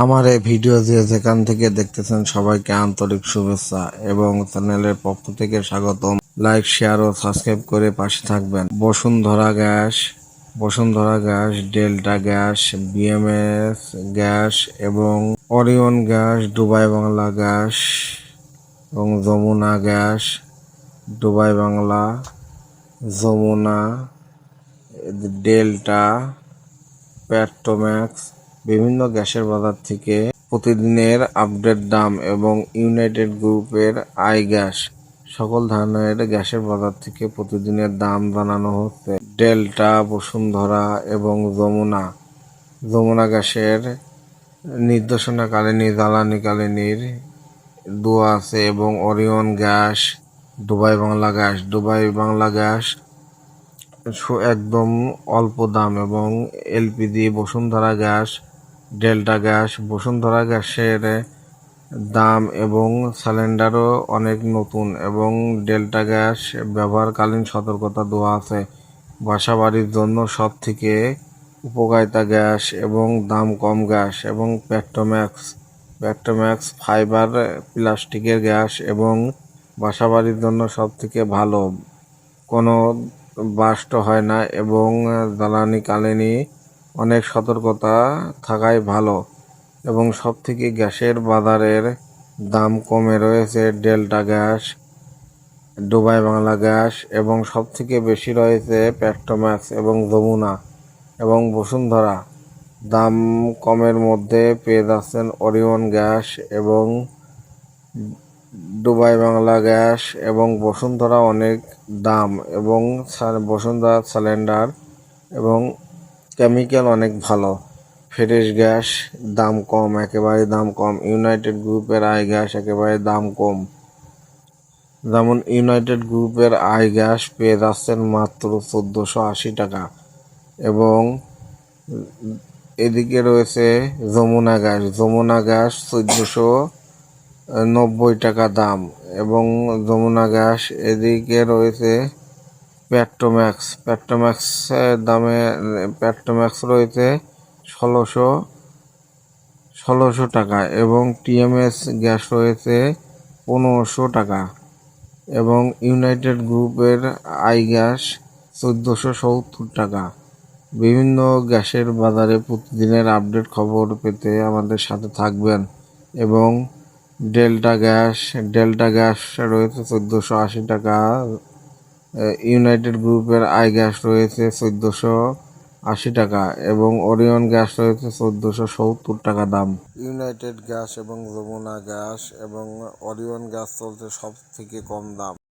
আমার এই ভিডিও দিয়ে যেখান থেকে দেখতেছেন সবাইকে আন্তরিক শুভেচ্ছা এবং চ্যানেলের পক্ষ থেকে স্বাগতম। লাইক, শেয়ার ও সাবস্ক্রাইব করে পাশে থাকবেন। Bashundhara gas, Delta gas, BMS gas এবং Orion gas, Dubai Bangla gas এবং Jamuna gas, Dubai Bangla, Jamuna, Delta, Petromax বিভিন্ন গ্যাসের বাজার থেকে প্রতিদিনের আপডেট দাম এবং ইউনাইটেড গ্রুপের আই গ্যাস সকল ধরনের গ্যাসের বাজার থেকে প্রতিদিনের দাম জানানো হচ্ছে। ডেল্টা, বসুন্ধরা এবং যমুনা গ্যাসের নির্দেশনাকালীন জ্বালানিকালীনের দোয়া আছে এবং Orion gas, Dubai Bangla gas একদম অল্প দাম এবং LPG, Bashundhara gas, Delta gas, Bashundhara গ্যাসের দাম এবং সিলিন্ডারও অনেক নতুন এবং ডেল্টা গ্যাস ব্যবহারকালীন সতর্কতা দেওয়া আছে। বাসাবাড়ির জন্য সব থেকে উপকারিতা গ্যাস এবং দাম কম গ্যাস এবং পেট্রোম্যাক্স ফাইবার প্লাস্টিকের গ্যাস এবং বাসাবাড়ির জন্য সব থেকে ভালো, কোনো বাস্ট হয় না এবং জ্বালানিকালীনই অনেক সতর্কতা থাকাই ভালো এবং সব থেকে গ্যাসের বাজারের দাম কমে রয়েছে delta gas, Dubai Bangla gas এবং সব থেকে বেশি রয়েছে পেট্রোম্যাক্স এবং যমুনা এবং বসুন্ধরা। দাম কমের মধ্যে পেয়ে যাচ্ছেন ওরিয়ন গ্যাস এবং দুবাই বাংলা গ্যাস এবং বসুন্ধরা অনেক দাম এবং বসুন্ধরা সিলিন্ডার এবং কেমিক্যাল অনেক ভালো। ফ্রেশ গ্যাস দাম কম, একেবারে দাম কম। ইউনাইটেড গ্রুপের আই গ্যাস একেবারে দাম কম। যেমন ইউনাইটেড গ্রুপের আই গ্যাস পেয়ে যাচ্ছেন মাত্র 1480 টাকা এবং এদিকে রয়েছে যমুনা গ্যাস 1490 টাকা দাম এবং যমুনা গ্যাস। এদিকে রয়েছে পেট্রোম্যাক্স রয়েছে 1600 টাকা এবং টিএমএস গ্যাস রয়েছে 1500 টাকা এবং ইউনাইটেড গ্রুপের আই গ্যাস 1470 টাকা। বিভিন্ন গ্যাসের বাজারে প্রতিদিনের আপডেট খবর পেতে আমাদের সাথে থাকবেন এবং ডেল্টা গ্যাস রয়েছে 1480 টাকা, ইউনাইটেড গ্রুপের আই গ্যাস রয়েছে 1480 টাকা এবং ওরিয়ন গ্যাস রয়েছে 1470 টাকা দাম। ইউনাইটেড গ্যাস এবং যমুনা গ্যাস এবং ওরিয়ন গ্যাস চলছে সব থেকে কম দাম